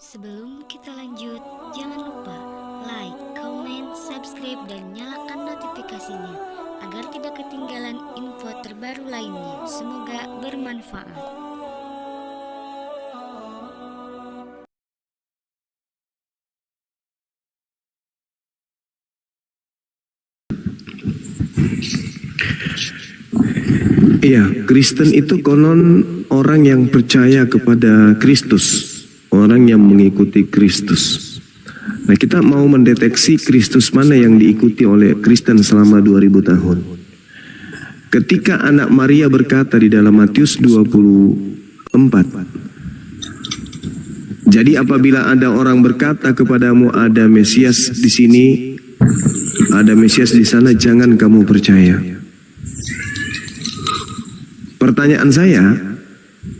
Sebelum kita lanjut, jangan lupa like, comment, subscribe, dan nyalakan notifikasinya agar tidak ketinggalan info terbaru lainnya. Semoga bermanfaat. Iya, Kristen itu konon orang yang percaya kepada Kristus, orang yang mengikuti Kristus. Nah, kita mau mendeteksi Kristus mana yang diikuti oleh Kristen selama 2000 tahun. Ketika anak Maria berkata di dalam Matius 24, jadi apabila ada orang berkata kepadamu ada Mesias di sini, ada Mesias di sana, jangan kamu percaya. Pertanyaan saya,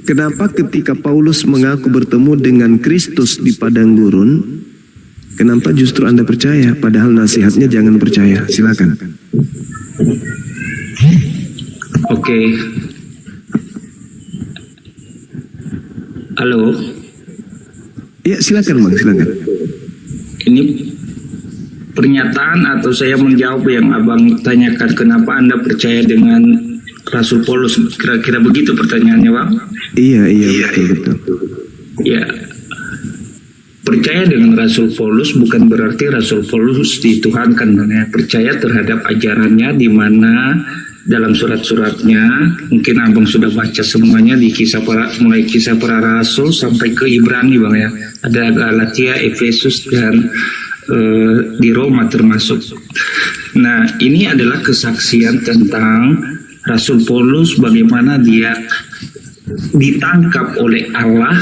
kenapa ketika Paulus mengaku bertemu dengan Kristus di padang gurun, kenapa justru Anda percaya? Padahal nasihatnya jangan percaya. Silakan. Oke. Halo. Ya, silakan Bang, silakan. Ini pernyataan atau saya menjawab yang Abang tanyakan, kenapa Anda percaya dengan Rasul Paulus? Kira-kira begitu pertanyaannya, Bang? Iya, betul. Ya. Percaya dengan Rasul Paulus bukan berarti Rasul Paulus dituhankan, ya. Percaya terhadap ajarannya, di mana dalam surat-suratnya mungkin Abang sudah baca semuanya di mulai kisah para rasul sampai ke Ibrani, Bang, ya. Ada Galatia, Efesus, dan di Roma termasuk. Nah, ini adalah kesaksian tentang Rasul Paulus, bagaimana dia ditangkap oleh Allah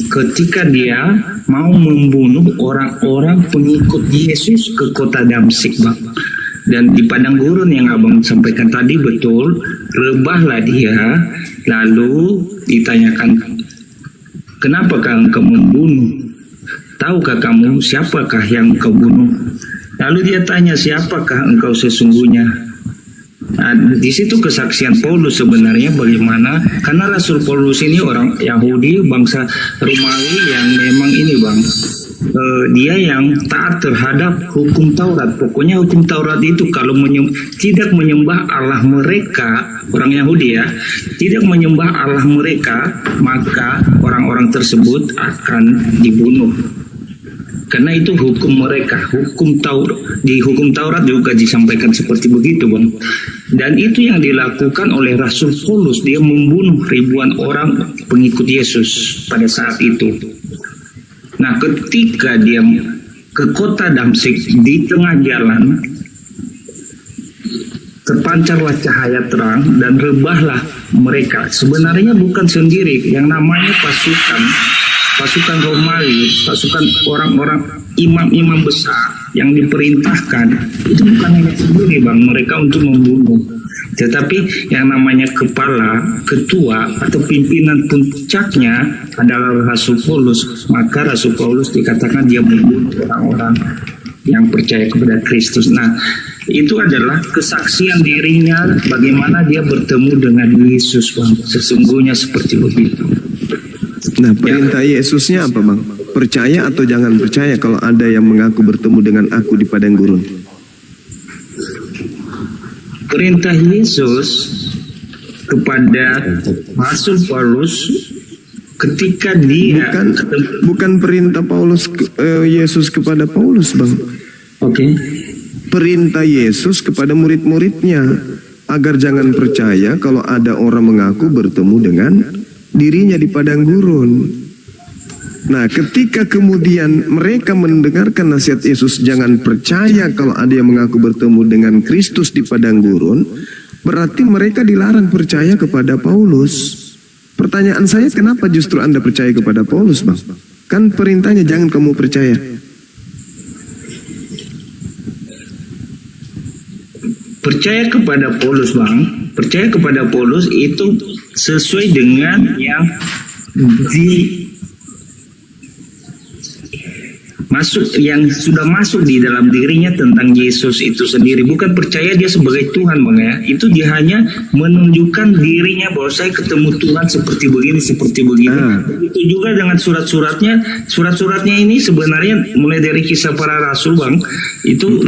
ketika dia mau membunuh orang-orang pengikut Yesus ke kota Damsyik, Bang. Dan di padang gurun yang Abang sampaikan tadi betul, rebahlah dia, lalu ditanyakan, kenapakah engkau membunuh? Tahukah kamu siapakah yang engkau bunuh? Lalu dia tanya, siapakah engkau sesungguhnya? Nah, di situ kesaksian Paulus sebenarnya bagaimana, karena Rasul Paulus ini orang Yahudi, bangsa Romawi yang memang ini, Bang, dia yang taat terhadap hukum Taurat. Pokoknya hukum Taurat itu kalau tidak menyembah Allah mereka, orang Yahudi ya, tidak menyembah Allah mereka, maka orang-orang tersebut akan dibunuh. Karena itu hukum mereka, hukum Taurat. Di hukum Taurat juga disampaikan seperti begitu, Bang. Dan itu yang dilakukan oleh Rasul Paulus. Dia membunuh ribuan orang pengikut Yesus pada saat itu. Nah, ketika dia ke kota Damsyik, di tengah jalan terpancarlah cahaya terang dan rebahlah mereka. Sebenarnya bukan sendiri, yang namanya pasukan Romawi, pasukan orang-orang imam-imam besar yang diperintahkan, itu bukan hanya sendiri, Bang, mereka untuk membunuh. Tetapi yang namanya kepala, ketua, atau pimpinan puncaknya adalah Rasul Paulus. Maka Rasul Paulus dikatakan dia membunuh orang-orang yang percaya kepada Kristus. Nah, itu adalah kesaksian dirinya bagaimana dia bertemu dengan Yesus, Bang. Sesungguhnya seperti begitu. Nah, perintah Yesusnya apa, Bang? Percaya atau jangan percaya kalau ada yang mengaku bertemu dengan aku di padang gurun? Perintah Yesus kepada Rasul Paulus ketika dia bukan perintah Yesus kepada Paulus, Bang. Oke. Perintah Yesus kepada murid-muridnya agar jangan percaya kalau ada orang mengaku bertemu dengan dirinya di padang gurun. Nah, ketika kemudian mereka mendengarkan nasihat Yesus, jangan percaya kalau ada yang mengaku bertemu dengan Kristus di padang gurun, berarti mereka dilarang percaya kepada Paulus. Pertanyaan saya, kenapa justru Anda percaya kepada Paulus, Bang? Kan perintahnya jangan kamu percaya. Percaya kepada Paulus, Bang. Percaya kepada Paulus itu sesuai dengan yang yang sudah masuk di dalam dirinya tentang Yesus itu sendiri, bukan percaya dia sebagai Tuhan Bang ya. Itu dia hanya menunjukkan dirinya bahwa saya ketemu Tuhan seperti begini. Begitu juga dengan surat-suratnya ini sebenarnya mulai dari kisah para rasul Bang, itu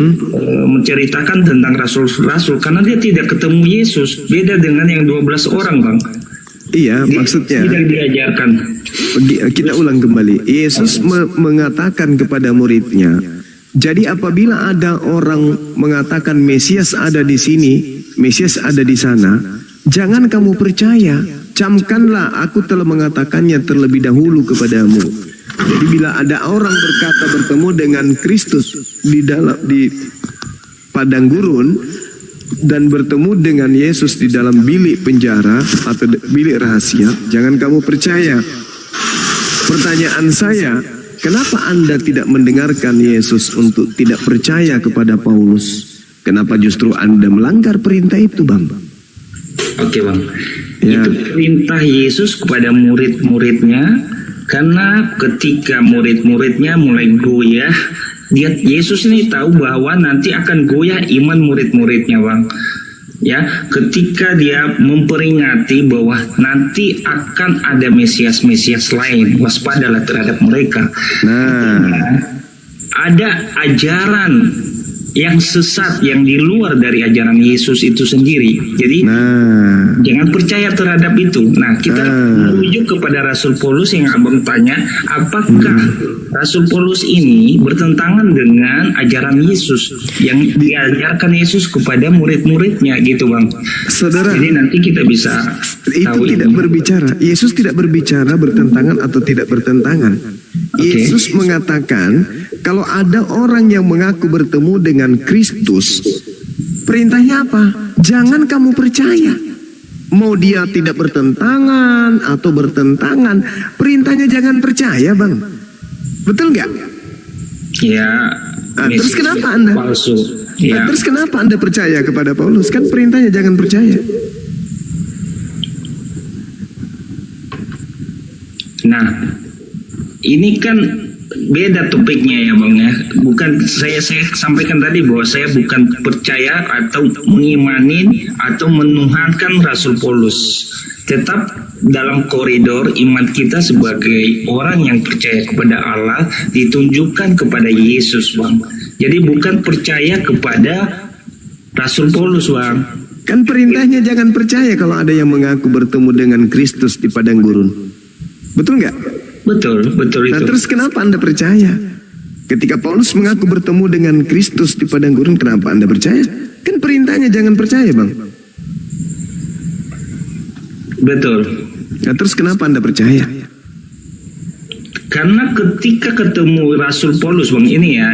menceritakan tentang rasul-rasul karena dia tidak ketemu Yesus, beda dengan yang 12 orang Bang. Iya, maksudnya tidak diajarkan. Kita ulang kembali. Yesus mengatakan kepada muridnya, jadi apabila ada orang mengatakan Mesias ada di sini, Mesias ada di sana, jangan kamu percaya. Camkanlah, aku telah mengatakannya terlebih dahulu kepadamu. Jadi bila ada orang berkata bertemu dengan Kristus di padang gurun dan bertemu dengan Yesus di dalam bilik penjara atau bilik rahasia, jangan kamu percaya. Pertanyaan saya, kenapa Anda tidak mendengarkan Yesus untuk tidak percaya kepada Paulus? Kenapa justru Anda melanggar perintah itu, Bang? Oke, Bang. Ya. Itu perintah Yesus kepada murid-muridnya, karena ketika murid-muridnya mulai goyah, Yesus ini tahu bahwa nanti akan goyah iman murid-muridnya, Bang. Ya, ketika dia memperingati bahwa nanti akan ada Mesias-Mesias lain, waspadalah terhadap mereka. Nah, ada ajaran yang sesat yang di luar dari ajaran Yesus itu sendiri. Jadi jangan percaya terhadap itu. Nah, kita merujuk kepada Rasul Paulus yang Abang tanya, apakah Rasul Paulus ini bertentangan dengan ajaran Yesus yang diajarkan Yesus kepada murid-muridnya gitu, Bang. Saudara, jadi nanti kita bisa itu tidak berbicara. Yesus tidak berbicara bertentangan atau tidak bertentangan. Yesus mengatakan kalau ada orang yang mengaku bertemu dengan Kristus, perintahnya apa? Jangan kamu percaya. Mau dia tidak bertentangan atau bertentangan, perintahnya jangan percaya, Bang. Betul nggak? Ya. Terus kenapa Anda? Palsu. Ya. Terus kenapa Anda percaya kepada Paulus? Kan perintahnya jangan percaya. Nah, ini kan beda topiknya ya Bang ya. Bukan saya sampaikan tadi bahwa saya bukan percaya atau mengimani atau menuhankan Rasul Paulus. Tetap dalam koridor iman kita sebagai orang yang percaya kepada Allah ditunjukkan kepada Yesus, Bang. Jadi bukan percaya kepada Rasul Paulus, Bang. Kan perintahnya jangan percaya kalau ada yang mengaku bertemu dengan Kristus di padang gurun. Betul nggak? Betul itu. Nah, terus kenapa Anda percaya? Ketika Paulus mengaku bertemu dengan Kristus di padang gurun, kenapa Anda percaya? Kan perintahnya jangan percaya, Bang. Betul. Nah, terus kenapa Anda percaya? Karena ketika ketemu Rasul Paulus, Bang, ini ya,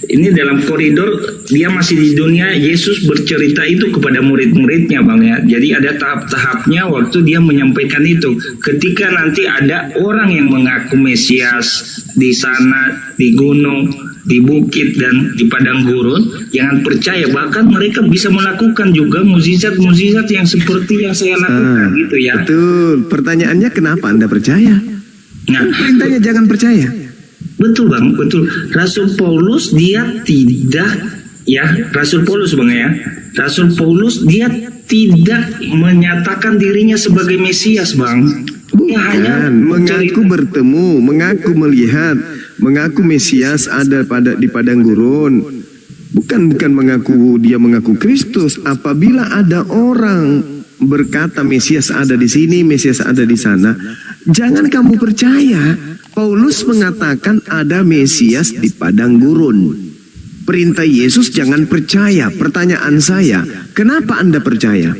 ini dalam koridor dia masih di dunia, Yesus bercerita itu kepada murid-muridnya, Bang ya. Jadi ada tahap-tahapnya waktu dia menyampaikan itu. Ketika nanti ada orang yang mengaku Mesias di sana, di gunung, di bukit dan di padang gurun, jangan percaya. Bahkan mereka bisa melakukan juga mukjizat-mukjizat yang seperti yang saya lakukan gitu ya. Betul. Pertanyaannya kenapa Anda percaya? Nah, perintahnya jangan percaya. Betul, Bang, betul. Rasul Paulus dia tidak ya, Rasul Paulus, Bang ya. Rasul Paulus dia tidak menyatakan dirinya sebagai Mesias, Bang. Dia hanya mengaku bertemu, mengaku melihat, mengaku Mesias ada di padang gurun. Bukan mengaku Kristus. Apabila ada orang berkata Mesias ada di sini, Mesias ada di sana, jangan kamu percaya. Paulus mengatakan ada Mesias di padang gurun. Perintah Yesus jangan percaya. Pertanyaan saya, kenapa Anda percaya?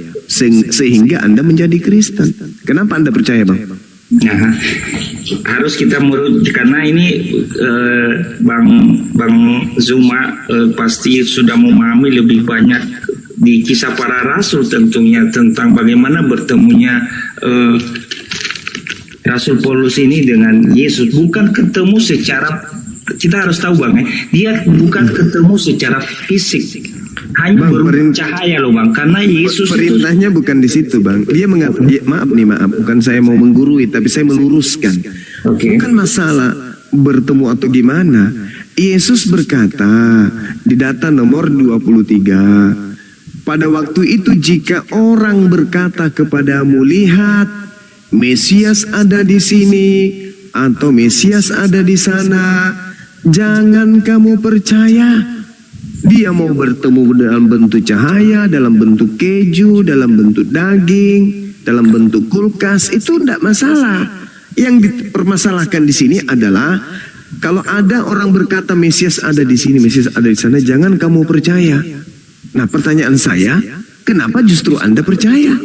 Sehingga Anda menjadi Kristen. Kenapa Anda percaya, Bang? Nah, harus kita merujuk karena ini Bang Zuma pasti sudah memahami lebih banyak di kisah para rasul tentunya tentang bagaimana bertemunya Rasul Paulus ini dengan Yesus. Bukan ketemu secara, kita harus tahu Bang, dia bukan ketemu secara fisik, hanya bercahaya loh Bang, karena Yesus perintahnya itu bukan di situ Bang. Dia maaf, bukan saya mau menggurui, tapi saya meluruskan. Bukan masalah bertemu atau gimana. Yesus berkata di data nomor 23, pada waktu itu jika orang berkata kepadamu, lihat Mesias ada di sini atau Mesias ada di sana, jangan kamu percaya. Dia mau bertemu dalam bentuk cahaya, dalam bentuk keju, dalam bentuk daging, dalam bentuk kulkas, itu tidak masalah. Yang dipermasalahkan di sini adalah kalau ada orang berkata Mesias ada di sini, Mesias ada di sana, jangan kamu percaya. Nah, pertanyaan saya, kenapa justru Anda percaya?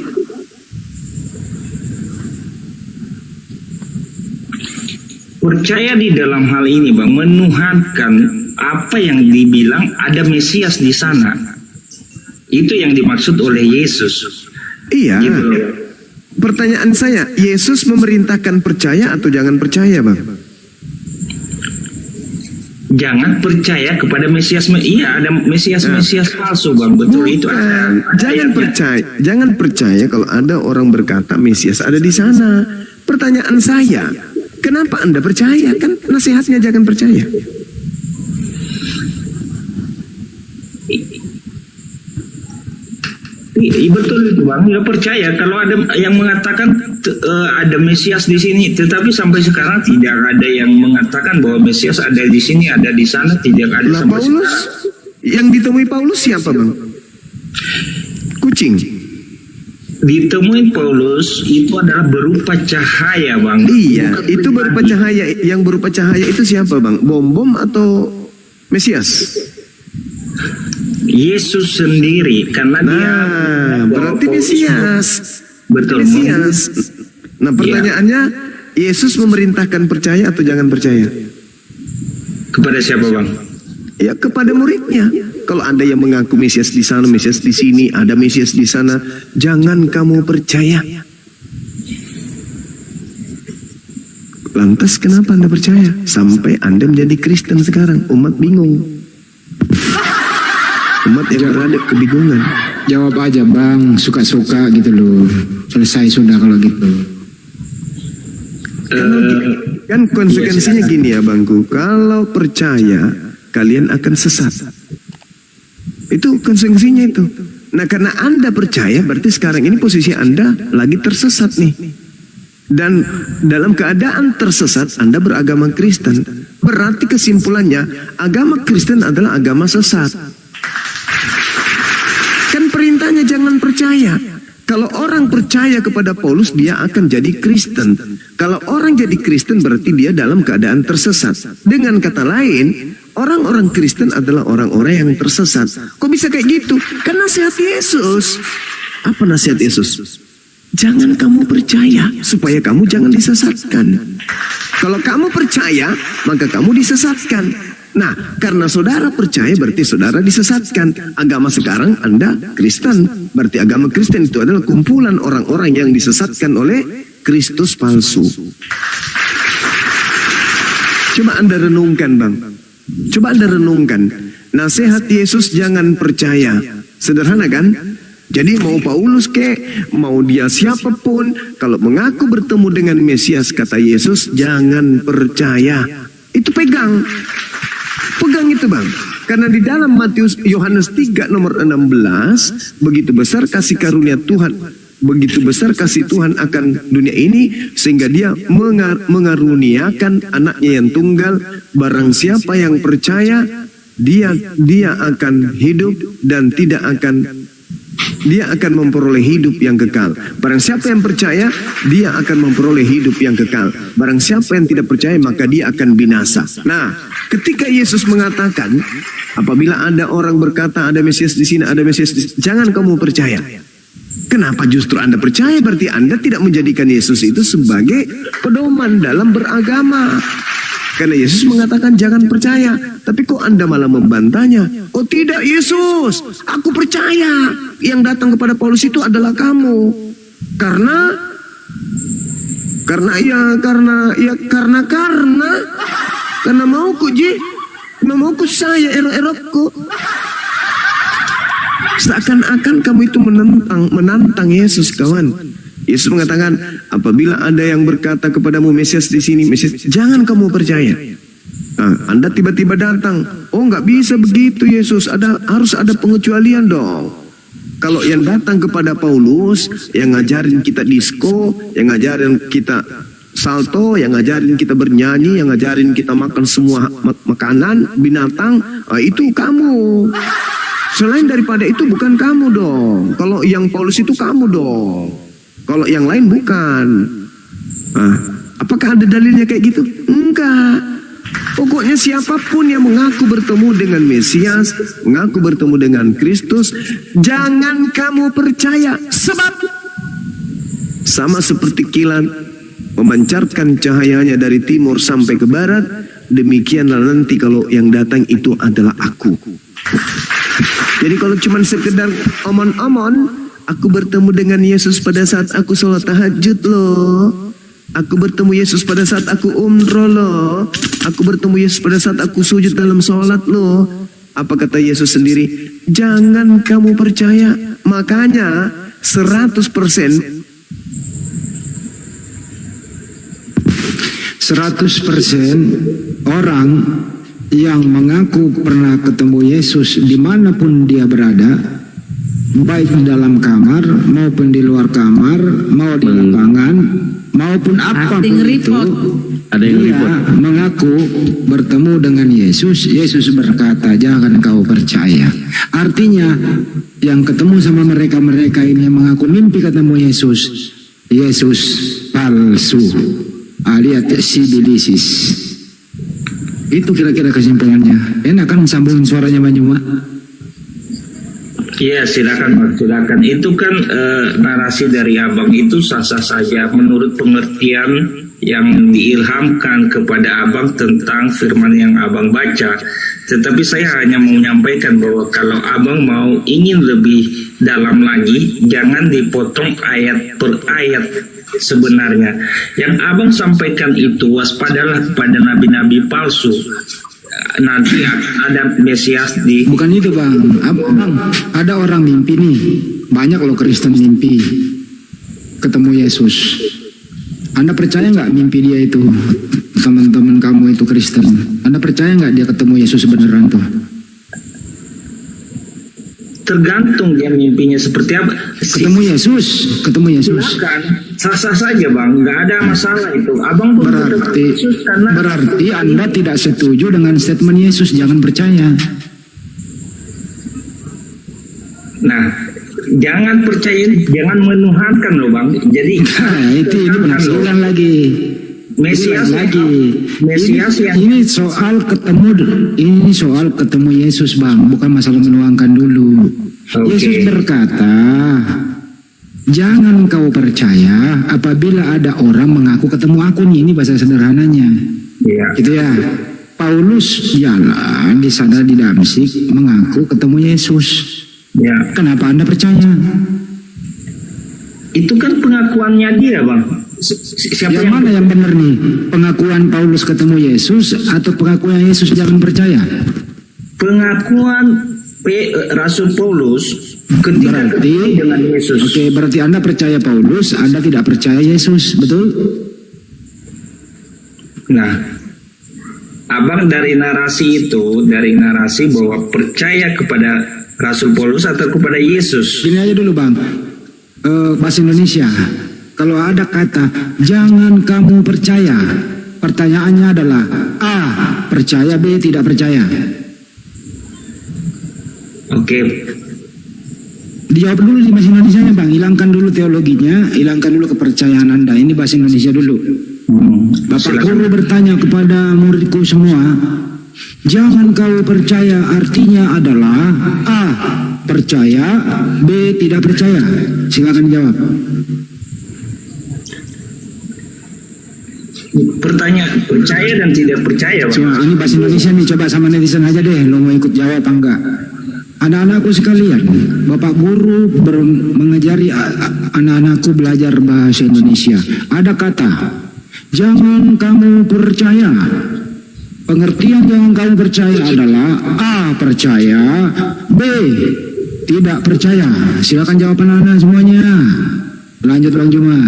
Percaya di dalam hal ini, Bang, menuhankan apa yang dibilang ada Mesias di sana. Itu yang dimaksud oleh Yesus. Iya. Gitu. Pertanyaan saya, Yesus memerintahkan percaya atau jangan percaya, Bang? Jangan percaya kepada Mesias. Iya, ada Mesias palsu, Bang. Betul. Bukan. Itu ada Jangan percaya kalau ada orang berkata Mesias ada di sana. Pertanyaan saya, kenapa Anda percaya? Kan nasihatnya jangan percaya. Iya, betul itu, Bang. Ya percaya kalau ada yang mengatakan ada Mesias di sini, tetapi sampai sekarang tidak ada yang mengatakan bahwa Mesias ada di sini, ada di sana, tidak ada Nah, sampai Paulus, sekarang. yang ditemui Paulus siapa, Bang? Kucing. Ditemuin Paulus itu adalah berupa cahaya, Bang. Iya, Bukan itu berupa pribadi. cahaya. Yang berupa cahaya itu siapa, Bang? Bom atau Mesias? Yesus sendiri, karena dia berarti Mesias. Betul. Mesias. Nah, pertanyaannya, Yesus memerintahkan percaya atau jangan percaya? Kepada siapa, Bang? Ya, kepada muridnya. Kalau ada yang mengaku Mesias di sana, Mesias di sini, ada Mesias di sana, jangan kamu percaya. Lantas kenapa Anda percaya? Sampai Anda menjadi Kristen sekarang, umat bingung. Umat yang berada kebingungan. Jawab aja, Bang, suka-suka gitu loh. Selesai sudah kalau gitu. Kan konsekuensinya gini ya, Bangku. Kalau percaya, kalian akan sesat. Itu konsekuensinya itu. Nah, karena Anda percaya, berarti sekarang ini posisi Anda lagi tersesat nih. Dan dalam keadaan tersesat, Anda beragama Kristen. Berarti kesimpulannya, agama Kristen adalah agama sesat. Kan perintahnya jangan percaya. Kalau orang percaya kepada Paulus, dia akan jadi Kristen. Kalau orang jadi Kristen, berarti dia dalam keadaan tersesat. Dengan kata lain, orang-orang Kristen adalah orang-orang yang tersesat. Kok bisa kayak gitu? Kan nasihat Yesus. Apa nasihat Yesus? Jangan kamu percaya, supaya kamu jangan disesatkan. Kalau kamu percaya, maka kamu disesatkan. Nah, karena saudara percaya berarti saudara disesatkan. Agama sekarang Anda Kristen. Berarti agama Kristen itu adalah kumpulan orang-orang yang disesatkan oleh Kristus palsu. Coba Anda renungkan, Bang. Coba Anda renungkan. Nasihat Yesus jangan percaya. Sederhana kan? Jadi mau Paulus mau dia siapapun, kalau mengaku bertemu dengan Mesias, kata Yesus, jangan percaya. Itu pegang. Pegang itu, Bang. Karena di dalam Yohanes 3 nomor 16, begitu besar kasih karunia Tuhan, begitu besar kasih Tuhan akan dunia ini, sehingga dia mengaruniakan anaknya yang tunggal. Barang siapa yang percaya, dia akan hidup dan dia akan memperoleh hidup yang kekal. Barang siapa yang percaya, dia akan memperoleh hidup yang kekal. Barang siapa yang tidak percaya, maka dia akan binasa. Nah, ketika Yesus mengatakan, apabila ada orang berkata ada Mesias di sini, ada Mesias di sini, jangan kamu percaya. Kenapa justru Anda percaya? Berarti Anda tidak menjadikan Yesus itu sebagai pedoman dalam beragama. Karena Yesus mengatakan jangan percaya. Tapi kok Anda malah membantahnya? Oh tidak Yesus, aku percaya. Yang datang kepada Paulus itu adalah kamu. Karena mauku saya erok-erokku. Seakan-akan kamu itu menantang Yesus, kawan. Yesus mengatakan, apabila ada yang berkata kepadamu Mesias di sini, Mesias, jangan kamu percaya. Nah, Anda tiba-tiba datang, oh nggak bisa begitu Yesus, harus ada pengecualian dong. Kalau yang datang kepada Paulus, yang ngajarin kita disko, yang ngajarin kita salto, yang ngajarin kita bernyanyi, yang ngajarin kita makan semua makanan, binatang, itu kamu. Selain daripada itu bukan kamu dong. Kalau yang Paulus itu kamu dong. Kalau yang lain bukan. Nah, apakah ada dalilnya kayak gitu? Enggak. Pokoknya siapapun yang mengaku bertemu dengan Mesias, mengaku bertemu dengan Kristus, jangan kamu percaya. Sebab sama seperti kilat memancarkan cahayanya dari timur sampai ke barat, demikianlah nanti kalau yang datang itu adalah aku. Jadi kalau cuma sekedar omon-omon, aku bertemu dengan Yesus pada saat aku sholat tahajud loh. Aku bertemu Yesus pada saat aku umroh loh. Aku bertemu Yesus pada saat aku sujud dalam sholat loh. Apa kata Yesus sendiri? Jangan kamu percaya. Makanya 100% orang yang mengaku pernah ketemu Yesus dimanapun dia berada, baik di dalam kamar maupun di luar kamar, mau di lapangan maupun apapun itu, dia mengaku bertemu dengan Yesus. Yesus berkata, jangan kau percaya. Artinya yang ketemu sama mereka ini yang mengaku mimpi ketemu Yesus, Yesus palsu, alias sibilisis. Itu kira-kira kesimpulannya. Enak kan sambungin suaranya Banyuma? Iya, silakan. Itu kan narasi dari Abang itu sah-sah saja menurut pengertian yang diilhamkan kepada Abang tentang firman yang Abang baca. Tetapi saya hanya mau menyampaikan bahwa kalau Abang mau ingin lebih dalam lagi, jangan dipotong ayat per ayat. Sebenarnya yang Abang sampaikan itu waspadalah kepada nabi-nabi palsu. Nanti ada Mesias di... Bukan itu bang, ada orang mimpi nih, banyak loh Kristen mimpi ketemu Yesus. Anda percaya nggak mimpi dia itu? Teman-teman kamu itu Kristen, Anda percaya nggak dia ketemu Yesus beneran tuh? Tergantung dia mimpinya seperti apa. Ketemu Yesus. Silakan, sah-sah saja bang, nggak ada masalah itu. Abang pun berarti Anda tidak setuju dengan statement Yesus, jangan percaya. Nah, jangan percaya, jangan menuhankan loh bang. Jadi ini penafsiran lagi. Mesias yang ini soal ketemu Yesus bang, bukan masalah menuangkan dulu. Yesus berkata, jangan kau percaya apabila ada orang mengaku ketemu aku nih. Ini bahasa sederhananya. Iya. Gitu ya. Paulus jalan di sana di Damsik mengaku ketemu Yesus. Ya. Kenapa Anda percaya? Itu kan pengakuannya dia bang. Siapa yang mana yang benar nih? Pengakuan Paulus ketemu Yesus atau pengakuan Yesus jangan percaya? Pengakuan Rasul Paulus ketika ketemu dengan Yesus. Oke, berarti Anda percaya Paulus, Anda tidak percaya Yesus, betul? Nah, Abang dari narasi bahwa percaya kepada Rasul Paulus atau kepada Yesus. Gini aja dulu bang, bahasa Indonesia. Kalau ada kata, jangan kamu percaya, pertanyaannya adalah A, percaya, B, tidak percaya. Oke. Dijawab dulu di bahasa Indonesia ya bang, hilangkan dulu teologinya, hilangkan dulu kepercayaan Anda. Ini bahasa Indonesia dulu. Bapak guru bertanya kepada muridku semua, jangan kau percaya artinya adalah A, percaya, B, tidak percaya. Silakan jawab. Pertanyaan percaya dan tidak percaya. Coba, ini bahasa Indonesia nih, coba sama netizen aja deh, lo mau ikut jawab apa enggak? Anak-anakku sekalian, Bapak guru mengajari anak-anakku belajar bahasa Indonesia. Ada kata, jangan kamu percaya. Pengertian jangan kamu percaya adalah A, percaya, B, tidak percaya. Silakan jawab anak-anak semuanya. Lanjut Bang Juma.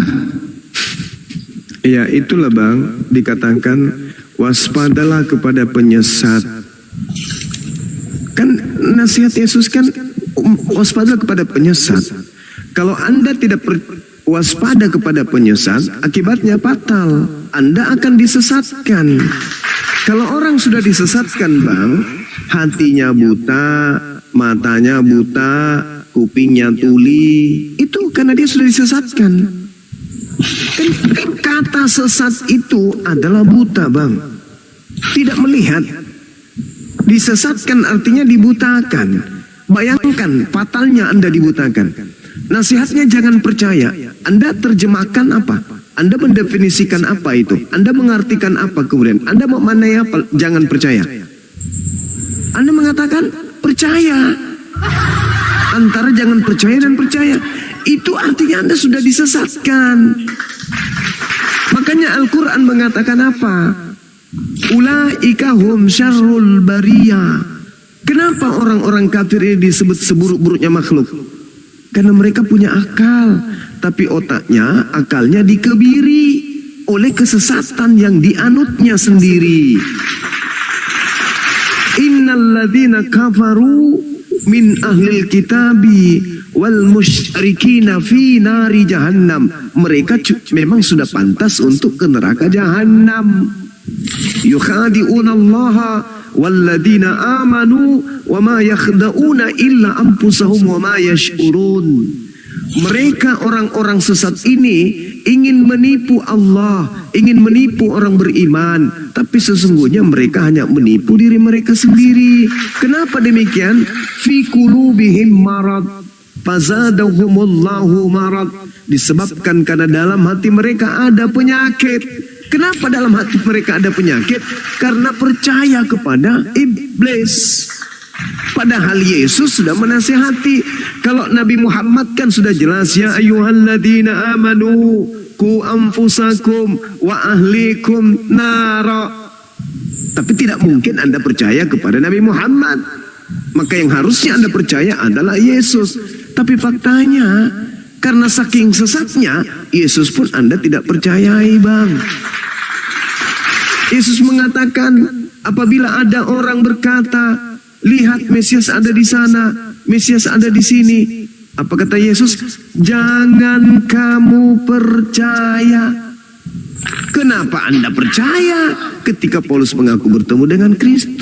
Ya itulah Bang, dikatakan waspadalah kepada penyesat. Kan nasihat Yesus kan waspadalah kepada penyesat. Kalau Anda tidak waspada kepada penyesat, akibatnya fatal. Anda akan disesatkan. Kalau orang sudah disesatkan Bang, hatinya buta, matanya buta, kupingnya tuli, itu karena dia sudah disesatkan. Kan kata sesat itu adalah buta Bang, tidak melihat. Disesatkan artinya dibutakan. Bayangkan fatalnya Anda dibutakan. Nasihatnya jangan percaya. Anda terjemahkan apa? Anda mendefinisikan apa itu? Anda mengartikan apa kemudian? Anda memaknai apa? Jangan percaya. Anda mengatakan percaya. Antara jangan percaya dan percaya, itu artinya Anda sudah disesatkan. Makanya Al-Quran mengatakan apa? Ulaika hum syarrul bariyah. Kenapa orang-orang kafir ini disebut seburuk-buruknya makhluk? Karena mereka punya akal, tapi otaknya, akalnya dikebiri oleh kesesatan yang dianutnya sendiri. Innalladzina kafaru min ahlil kitabi wal musyrikina fi nari jahannam. Mereka memang sudah pantas untuk ke neraka jahannam. Yukhadi'una allaha walladzina amanu wa ma yakhda'una illa anfusahum wa ma yash'urun. Mereka orang-orang sesat ini ingin menipu Allah, ingin menipu orang beriman, tapi sesungguhnya mereka hanya menipu diri mereka sendiri. Kenapa demikian? Fi qulubihim marad fazadahumullahu marad. Disebabkan karena dalam hati mereka ada penyakit. Kenapa dalam hati mereka ada penyakit? Karena percaya kepada iblis. Padahal Yesus sudah menasihati. Kalau Nabi Muhammad kan sudah jelas, ya ayyuhalladzina amanu ku anfusakum wa ahlikum nara. Tapi tidak mungkin Anda percaya kepada Nabi Muhammad. Maka yang harusnya Anda percaya adalah Yesus. Tapi faktanya, karena saking sesatnya, Yesus pun Anda tidak percayai Bang. Yesus mengatakan, apabila ada orang berkata, lihat Mesias ada di sana, Mesias ada di sini. Apa kata Yesus? Jangan kamu percaya. Kenapa Anda percaya ketika Paulus mengaku bertemu dengan Kristus?